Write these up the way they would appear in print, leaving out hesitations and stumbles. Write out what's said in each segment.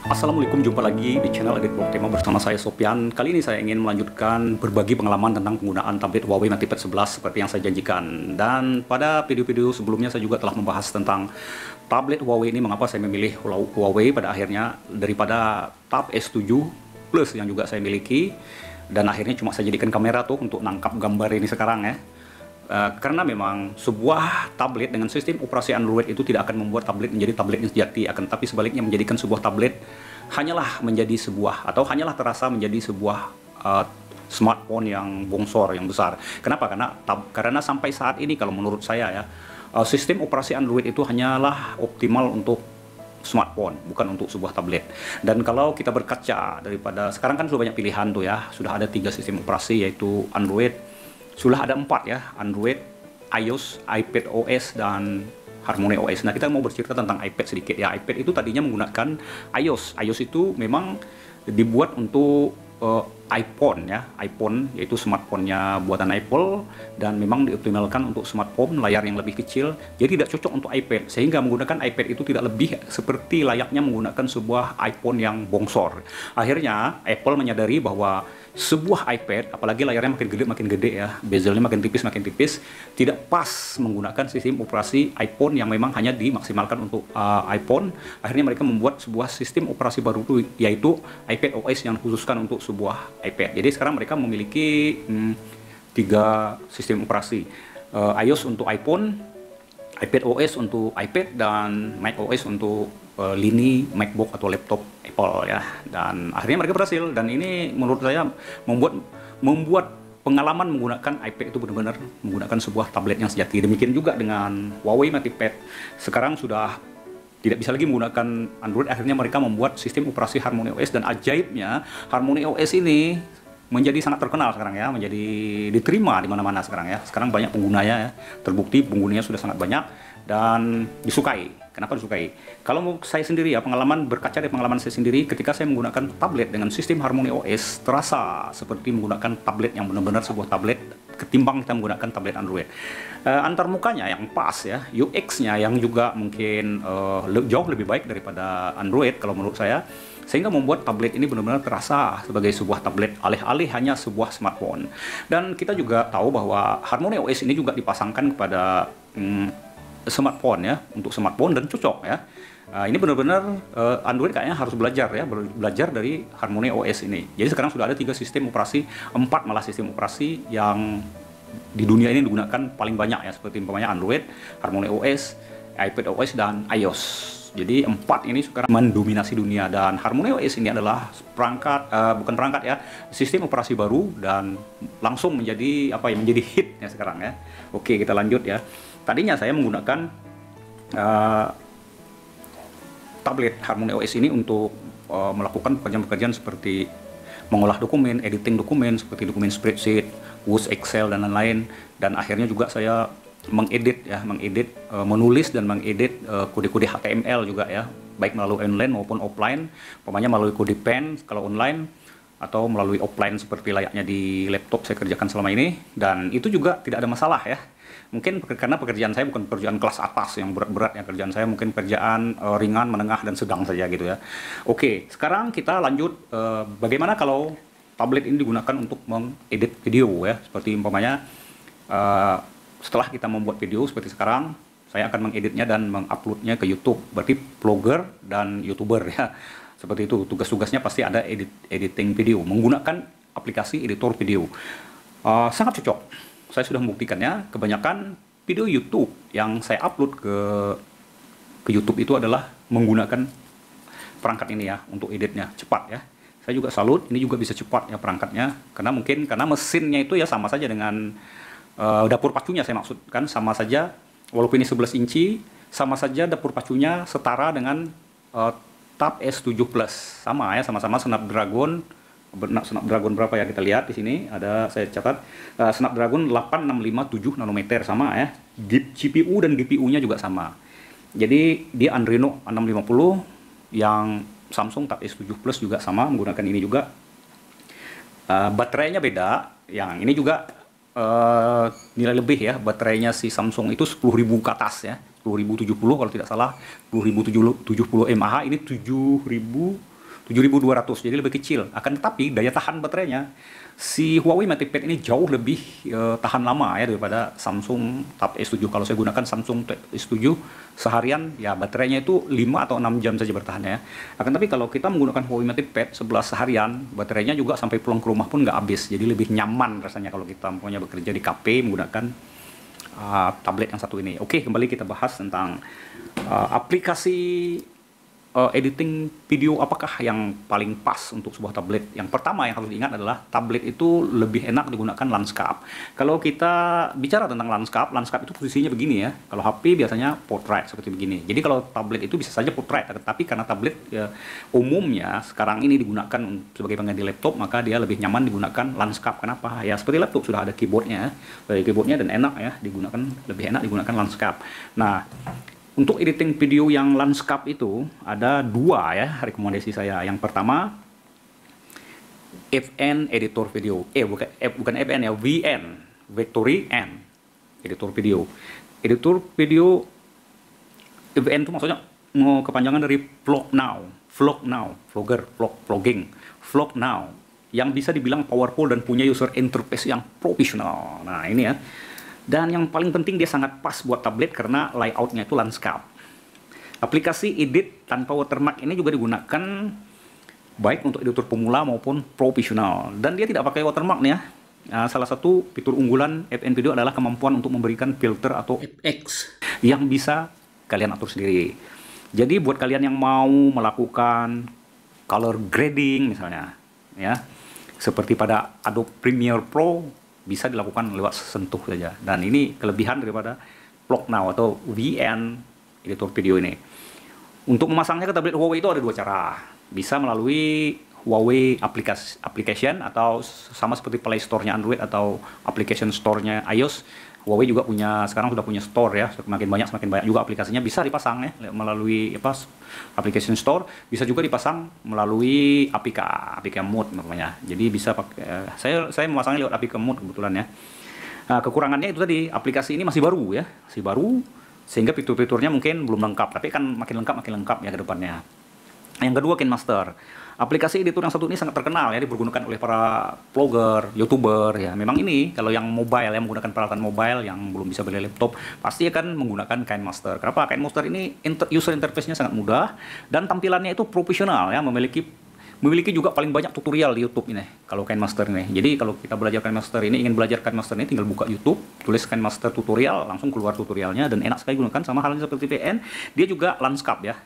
Assalamualaikum, jumpa lagi di channel Edit Blog Tema bersama saya Sopian. Kali ini saya ingin melanjutkan berbagi pengalaman tentang penggunaan tablet Huawei MatePad 11 seperti yang saya janjikan. Dan pada video-video sebelumnya saya juga telah membahas tentang tablet Huawei ini, mengapa saya memilih Huawei pada akhirnya daripada Tab S7 Plus yang juga saya miliki. Dan akhirnya cuma saya jadikan kamera tuh untuk nangkap gambar ini sekarang ya. Karena memang sebuah tablet dengan sistem operasi Android itu tidak akan membuat tablet menjadi tablet yang sejati, akan tapi sebaliknya menjadikan sebuah tablet hanyalah menjadi sebuah atau hanyalah terasa menjadi sebuah smartphone yang bongsor, yang besar. Kenapa? Karena sampai saat ini kalau menurut saya ya, sistem operasi Android itu hanyalah optimal untuk smartphone, bukan untuk sebuah tablet. Dan kalau kita berkaca daripada sekarang kan sudah banyak pilihan tuh ya, sudah ada 3 sistem operasi yaitu Android. Sudah ada 4 ya, Android, iOS, iPadOS, dan HarmonyOS. Nah, kita mau bercerita tentang iPad sedikit ya. iPad itu tadinya menggunakan iOS. iOS itu memang dibuat untuk iPhone ya, iPhone yaitu smartphone-nya buatan Apple, dan memang dioptimalkan untuk smartphone layar yang lebih kecil. Jadi tidak cocok untuk iPad, sehingga menggunakan iPad itu tidak lebih seperti layaknya menggunakan sebuah iPhone yang bongsor. Akhirnya Apple menyadari bahwa sebuah iPad, apalagi layarnya makin gede ya, bezelnya makin tipis, tidak pas menggunakan sistem operasi iPhone yang memang hanya dimaksimalkan untuk iPhone. Akhirnya mereka membuat sebuah sistem operasi baru yaitu iPadOS yang khususkan untuk sebuah iPad. Jadi sekarang mereka memiliki 3 sistem operasi, iOS untuk iPhone, iPadOS untuk iPad, dan macOS untuk lini MacBook atau laptop Apple ya. Dan akhirnya mereka berhasil, dan ini menurut saya membuat pengalaman menggunakan iPad itu benar-benar menggunakan sebuah tablet yang sejati. Demikian juga dengan Huawei MatePad. Sekarang sudah tidak bisa lagi menggunakan Android, akhirnya mereka membuat sistem operasi HarmonyOS, dan ajaibnya HarmonyOS ini menjadi sangat terkenal sekarang ya, menjadi diterima di mana-mana sekarang ya. Sekarang banyak penggunanya ya, terbukti penggunanya sudah sangat banyak dan disukai. Kenapa disukai? Kalau saya sendiri ya, berkaca dari pengalaman saya sendiri, ketika saya menggunakan tablet dengan sistem HarmonyOS, terasa seperti menggunakan tablet yang benar-benar sebuah tablet ketimbang kita menggunakan tablet Android. Antar mukanya yang pas ya, UX-nya yang juga mungkin jauh lebih baik daripada Android kalau menurut saya, sehingga membuat tablet ini benar-benar terasa sebagai sebuah tablet alih-alih hanya sebuah smartphone. Dan kita juga tahu bahwa HarmonyOS ini juga dipasangkan kepada smartphone ya, untuk smartphone, dan cocok ya. Ini benar-benar Android kayaknya harus belajar ya, belajar dari HarmonyOS ini. Jadi sekarang sudah ada 3 sistem operasi, 4 malah sistem operasi yang di dunia ini digunakan paling banyak ya, seperti umpamanya Android, HarmonyOS, iPadOS, dan iOS. Jadi 4 ini sekarang mendominasi dunia, dan HarmonyOS ini adalah bukan perangkat ya, sistem operasi baru, dan langsung menjadi menjadi hit ya sekarang ya. Oke, kita lanjut ya. Tadinya saya menggunakan tablet HarmonyOS ini untuk melakukan pekerjaan-pekerjaan seperti mengolah dokumen, editing dokumen seperti dokumen spreadsheet, Word, Excel, dan lain-lain. Dan akhirnya juga saya menulis dan mengedit kode-kode HTML juga ya, baik melalui online maupun offline, umpamanya melalui kode pen kalau online, atau melalui offline seperti layaknya di laptop saya kerjakan selama ini. Dan itu juga tidak ada masalah ya. Mungkin karena pekerjaan saya bukan pekerjaan kelas atas yang berat-berat ya, kerjaan saya mungkin pekerjaan ringan, menengah, dan sedang saja gitu ya. Oke, sekarang kita lanjut bagaimana kalau tablet ini digunakan untuk mengedit video ya, seperti umpamanya setelah kita membuat video seperti sekarang, saya akan mengeditnya dan menguploadnya ke YouTube. Berarti vlogger dan YouTuber ya, seperti itu. Tugas-tugasnya pasti ada editing video menggunakan aplikasi editor video. Sangat cocok. Saya sudah membuktikannya. Kebanyakan video YouTube yang saya upload ke YouTube itu adalah menggunakan perangkat ini ya, untuk editnya cepat ya. Saya juga salut, ini juga bisa cepat ya perangkatnya, karena mesinnya itu ya sama saja dengan dapur pacunya, saya maksudkan sama saja, walaupun ini 11 inci, sama saja dapur pacunya setara dengan Tab S7 Plus, sama ya, sama-sama Snapdragon berapa ya, kita lihat di sini ada, saya catat Snapdragon 8657 nanometer, sama ya. CPU dan GPU-nya juga sama. Jadi dia Adreno 650, yang Samsung Tab S7 Plus juga sama menggunakan ini juga. Baterainya beda, yang ini juga nilai lebih ya, baterainya si Samsung itu 10.000 ke atas ya, 10.070 kalau tidak salah, 10.070 mAh, ini 7.000 7200, jadi lebih kecil. Akan tetapi daya tahan baterainya si Huawei MatePad ini jauh lebih tahan lama ya daripada Samsung Tab S7. Kalau saya gunakan Samsung Tab S7 seharian ya baterainya itu 5 atau 6 jam saja bertahan ya. Akan tapi kalau kita menggunakan Huawei MatePad 11 seharian, baterainya juga sampai pulang ke rumah pun nggak habis. Jadi lebih nyaman rasanya kalau kita punya bekerja di KP menggunakan tablet yang satu ini. Oke, kembali kita bahas tentang aplikasi editing video apakah yang paling pas untuk sebuah tablet. Yang pertama yang harus diingat adalah tablet itu lebih enak digunakan landscape. Kalau kita bicara tentang landscape itu posisinya begini ya. Kalau HP biasanya portrait seperti begini. Jadi kalau tablet itu bisa saja portrait, tapi karena tablet ya, umumnya sekarang ini digunakan sebagai pengganti laptop, maka dia lebih nyaman digunakan landscape. Kenapa? Ya seperti laptop sudah ada keyboardnya, dan enak ya digunakan, lebih enak digunakan landscape. Nah, untuk editing video yang landscape itu ada dua ya rekomendasi saya. Yang pertama FN editor video. Bukan FN ya, VN, Victory N editor video. Editor video VN itu maksudnya kepanjangan dari vlog now, vlogging, vlog now, yang bisa dibilang powerful dan punya user interface yang profesional. Nah, ini ya. Dan yang paling penting dia sangat pas buat tablet karena layoutnya itu landscape. Aplikasi edit tanpa watermark ini juga digunakan baik untuk editor pemula maupun profesional. Dan dia tidak pakai watermark nih ya. Salah satu fitur unggulan FN Video adalah kemampuan untuk memberikan filter atau FX yang bisa kalian atur sendiri. Jadi buat kalian yang mau melakukan color grading misalnya, ya seperti pada Adobe Premiere Pro, bisa dilakukan lewat sentuh saja. Dan ini kelebihan daripada Vlog Now atau VN editor video ini. Untuk memasangnya ke tablet Huawei itu ada dua cara. Bisa melalui Huawei application atau sama seperti Play Store-nya Android atau application store-nya iOS. Huawei juga sekarang sudah punya store ya, semakin banyak juga aplikasinya bisa dipasang ya melalui application store, bisa juga dipasang melalui APK Mode namanya. Jadi bisa pakai, saya memasangnya lewat APK Mode kebetulan ya. Nah, kekurangannya itu tadi, aplikasi ini masih baru ya, sehingga fitur-fiturnya mungkin belum lengkap, tapi kan makin lengkap ya ke depannya. Yang kedua, KineMaster. Aplikasi editor yang satu ini sangat terkenal ya, dipergunakan oleh para vlogger, youtuber ya. Memang ini kalau yang mobile ya, menggunakan peralatan mobile yang belum bisa beli laptop, pasti akan menggunakan KineMaster. Kenapa? KineMaster ini user interface-nya sangat mudah dan tampilannya itu profesional ya, memiliki juga paling banyak tutorial di YouTube ini kalau KineMaster ini. Jadi kalau kita belajar KineMaster ini, ingin belajar KineMaster ini, tinggal buka YouTube, tulis KineMaster tutorial, langsung keluar tutorialnya dan enak sekali gunakan. Sama halnya seperti VN, dia juga landscape ya.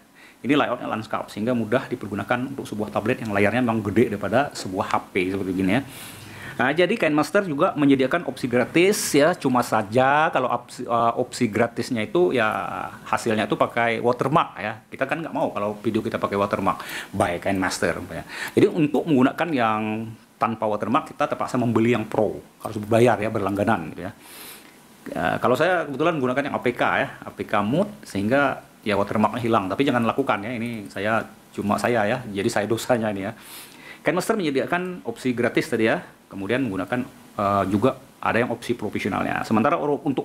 Ini layoutnya landscape sehingga mudah dipergunakan untuk sebuah tablet yang layarnya memang gede daripada sebuah HP seperti gini ya. Nah, jadi KineMaster juga menyediakan opsi gratis ya, cuma saja kalau opsi gratisnya itu ya hasilnya itu pakai watermark ya. Kita kan nggak mau kalau video kita pakai watermark by KineMaster ya. Jadi untuk menggunakan yang tanpa watermark kita terpaksa membeli yang Pro, harus berbayar ya, berlangganan gitu ya. Kalau saya kebetulan menggunakan yang APK ya, APK Mode, sehingga ya watermarknya hilang. Tapi jangan lakukan ya, ini cuma saya ya, jadi saya dosanya ini ya. KineMaster menyediakan opsi gratis tadi ya, kemudian menggunakan juga ada yang opsi profesionalnya. Sementara untuk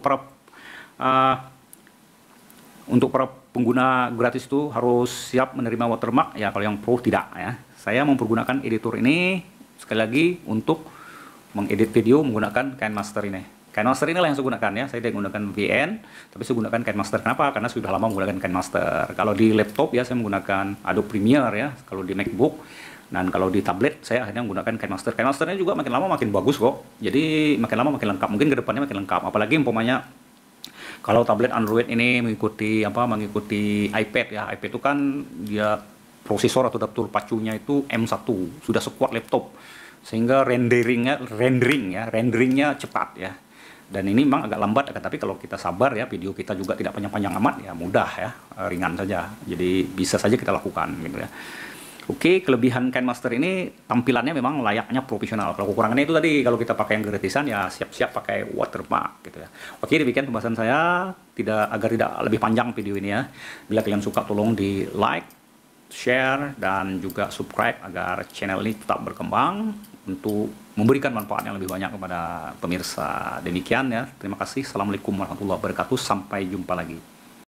para pengguna gratis itu harus siap menerima watermark ya, kalau yang Pro tidak ya. Saya mempergunakan editor ini sekali lagi untuk mengedit video menggunakan KineMaster ini. KineMaster inilah yang saya gunakan ya, saya tidak menggunakan VN, tapi saya gunakan KineMaster. Kenapa? Karena sudah lama menggunakan KineMaster. Kalau di laptop ya saya menggunakan Adobe Premiere ya, kalau di MacBook. Dan kalau di tablet saya akhirnya menggunakan KineMaster. KineMasternya juga makin lama makin bagus kok. Jadi makin lama makin lengkap. Mungkin kedepannya makin lengkap. Apalagi umpamanya kalau tablet Android ini mengikuti iPad ya. iPad itu kan dia prosesor atau dapur pacunya itu M1, sudah sekuat laptop. Sehingga renderingnya cepat ya. Dan ini memang agak lambat, tapi kalau kita sabar ya, video kita juga tidak panjang-panjang amat ya, mudah ya, ringan saja. Jadi bisa saja kita lakukan gitu ya. Oke, kelebihan KineMaster ini tampilannya memang layaknya profesional. Kalau kekurangannya itu tadi, kalau kita pakai yang gratisan ya siap-siap pakai watermark gitu ya. Oke, demikian pembahasan saya, agar tidak lebih panjang video ini ya. Bila kalian suka tolong di like, share, dan juga subscribe agar channel ini tetap berkembang untuk memberikan manfaat yang lebih banyak kepada pemirsa. Demikian ya, terima kasih. Assalamualaikum warahmatullahi wabarakatuh. Sampai jumpa lagi.